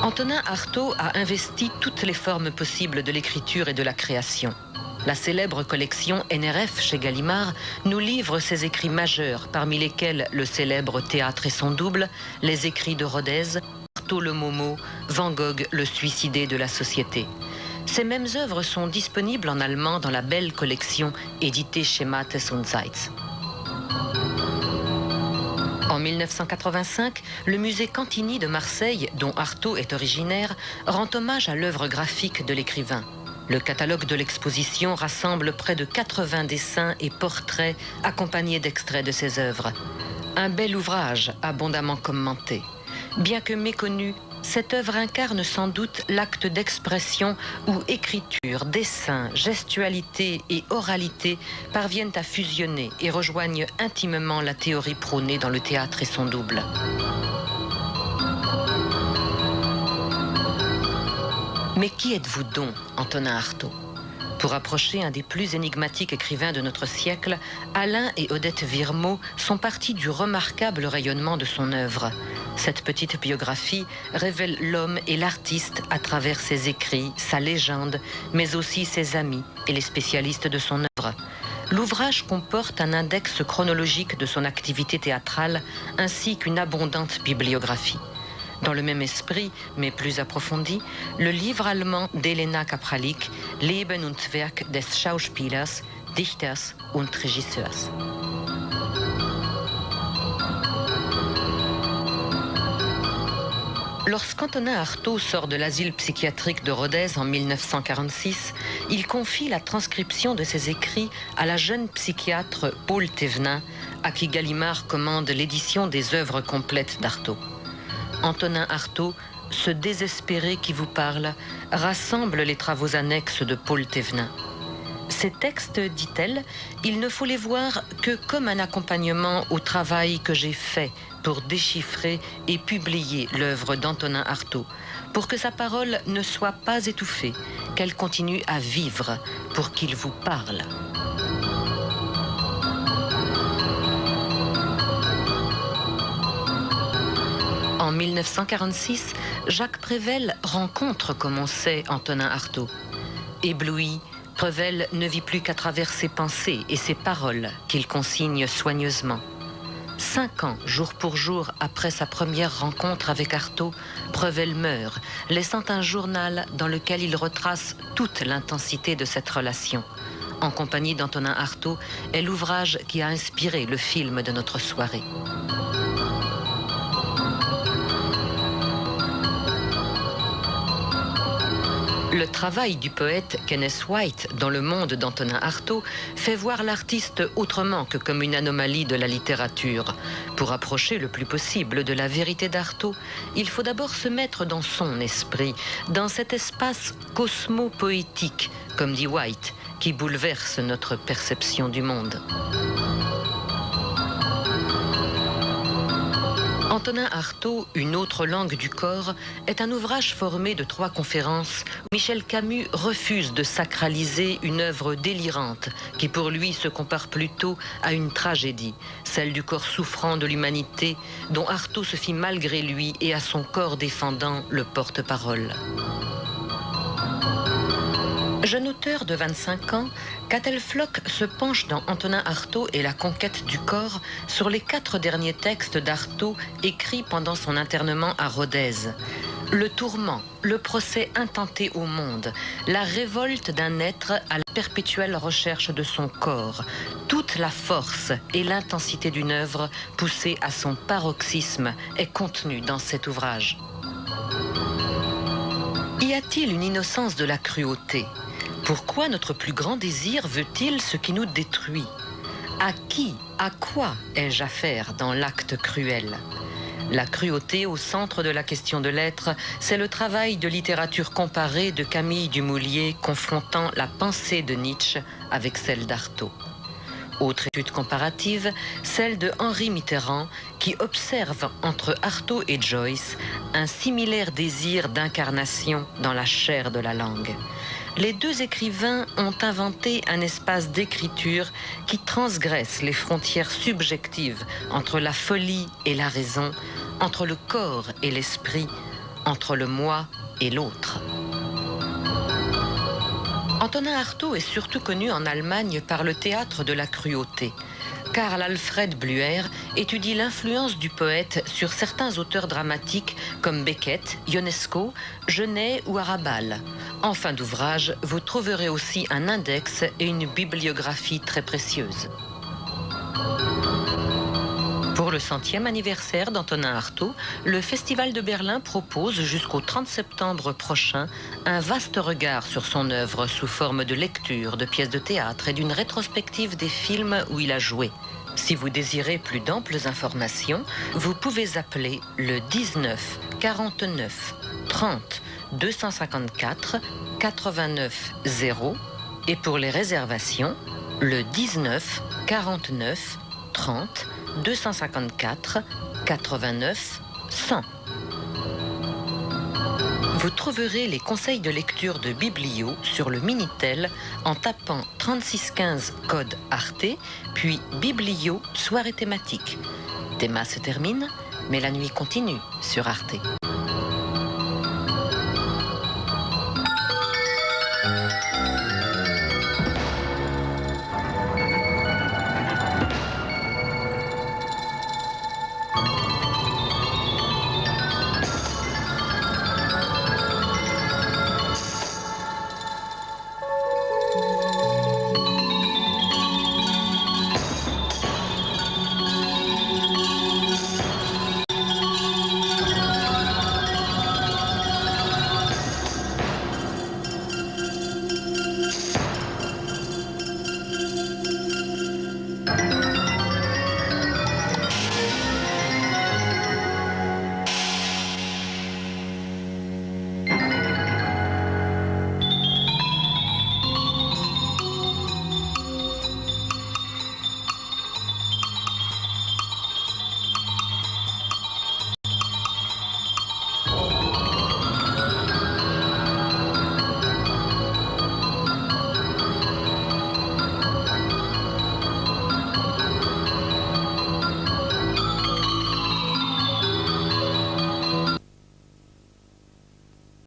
Antonin Artaud a investi toutes les formes possibles de l'écriture et de la création. La célèbre collection NRF chez Gallimard nous livre ses écrits majeurs, parmi lesquels le célèbre Théâtre et son double, les écrits de Rodez, Artaud le Momo, Van Gogh le suicidé de la société. Ces mêmes œuvres sont disponibles en allemand dans la belle collection éditée chez Mattes und Seitz. En 1985, le musée Cantini de Marseille, dont Artaud est originaire, rend hommage à l'œuvre graphique de l'écrivain. Le catalogue de l'exposition rassemble près de 80 dessins et portraits accompagnés d'extraits de ses œuvres. Un bel ouvrage abondamment commenté. Bien que méconnue, cette œuvre incarne sans doute l'acte d'expression où écriture, dessin, gestualité et oralité parviennent à fusionner et rejoignent intimement la théorie prônée dans le théâtre et son double. Mais qui êtes-vous donc, Antonin Artaud ? Pour approcher un des plus énigmatiques écrivains de notre siècle, Alain et Odette Virmaux sont partis du remarquable rayonnement de son œuvre. Cette petite biographie révèle l'homme et l'artiste à travers ses écrits, sa légende, mais aussi ses amis et les spécialistes de son œuvre. L'ouvrage comporte un index chronologique de son activité théâtrale ainsi qu'une abondante bibliographie. Dans le même esprit, mais plus approfondi, le livre allemand d'Elena Kapralik, Leben und Werk des Schauspielers, Dichters und Regisseurs. Lorsqu'Antonin Artaud sort de l'asile psychiatrique de Rodez en 1946, il confie la transcription de ses écrits à la jeune psychiatre Paul Thévenin, à qui Gallimard commande l'édition des œuvres complètes d'Artaud. Antonin Artaud, ce désespéré qui vous parle, rassemble les travaux annexes de Paul Thévenin. Ces textes, dit-elle, il ne faut les voir que comme un accompagnement au travail que j'ai fait pour déchiffrer et publier l'œuvre d'Antonin Artaud, pour que sa parole ne soit pas étouffée, qu'elle continue à vivre, pour qu'il vous parle. En 1946, Jacques Prévelle rencontre, comme on sait, Antonin Artaud. Ébloui, Prévelle ne vit plus qu'à travers ses pensées et ses paroles qu'il consigne soigneusement. 5 ans, jour pour jour, après sa première rencontre avec Artaud, Prévelle meurt, laissant un journal dans lequel il retrace toute l'intensité de cette relation. En compagnie d'Antonin Artaud est l'ouvrage qui a inspiré le film de notre soirée. Le travail du poète Kenneth White dans le monde d'Antonin Artaud fait voir l'artiste autrement que comme une anomalie de la littérature. Pour approcher le plus possible de la vérité d'Artaud, il faut d'abord se mettre dans son esprit, dans cet espace cosmo-poétique, comme dit White, qui bouleverse notre perception du monde. Antonin Artaud, Une autre langue du corps, est un ouvrage formé de 3 conférences où Michel Camus refuse de sacraliser une œuvre délirante qui pour lui se compare plutôt à une tragédie, celle du corps souffrant de l'humanité dont Artaud se fit malgré lui et à son corps défendant le porte-parole. Jeune auteur de 25 ans, Catel Floch se penche dans Antonin Artaud et la conquête du corps sur les 4 derniers textes d'Artaud écrits pendant son internement à Rodez. Le tourment, le procès intenté au monde, la révolte d'un être à la perpétuelle recherche de son corps, toute la force et l'intensité d'une œuvre poussée à son paroxysme est contenue dans cet ouvrage. Y a-t-il une innocence de la cruauté ? Pourquoi notre plus grand désir veut-il ce qui nous détruit ? À qui, à quoi ai-je affaire dans l'acte cruel ? La cruauté au centre de la question de l'être, c'est le travail de littérature comparée de Camille Dumoulier confrontant la pensée de Nietzsche avec celle d'Artaud. Autre étude comparative, celle de Henri Mitterrand qui observe entre Artaud et Joyce un similaire désir d'incarnation dans la chair de la langue. Les 2 écrivains ont inventé un espace d'écriture qui transgresse les frontières subjectives entre la folie et la raison, entre le corps et l'esprit, entre le moi et l'autre. Antonin Artaud est surtout connu en Allemagne par le théâtre de la cruauté. Karl Alfred Blüher étudie l'influence du poète sur certains auteurs dramatiques comme Beckett, Ionesco, Genet ou Arabal. En fin d'ouvrage, vous trouverez aussi un index et une bibliographie très précieuse. Pour le 100e anniversaire d'Antonin Artaud, le Festival de Berlin propose jusqu'au 30 septembre prochain un vaste regard sur son œuvre sous forme de lecture, de pièces de théâtre et d'une rétrospective des films où il a joué. Si vous désirez plus d'amples informations, vous pouvez appeler le 19 49 30 254 89 0 et pour les réservations, le 19 49 30 254 89 100. Vous trouverez les conseils de lecture de Biblio sur le Minitel en tapant 3615 code Arte, puis Biblio soirée thématique. Théma se termine, mais la nuit continue sur Arte.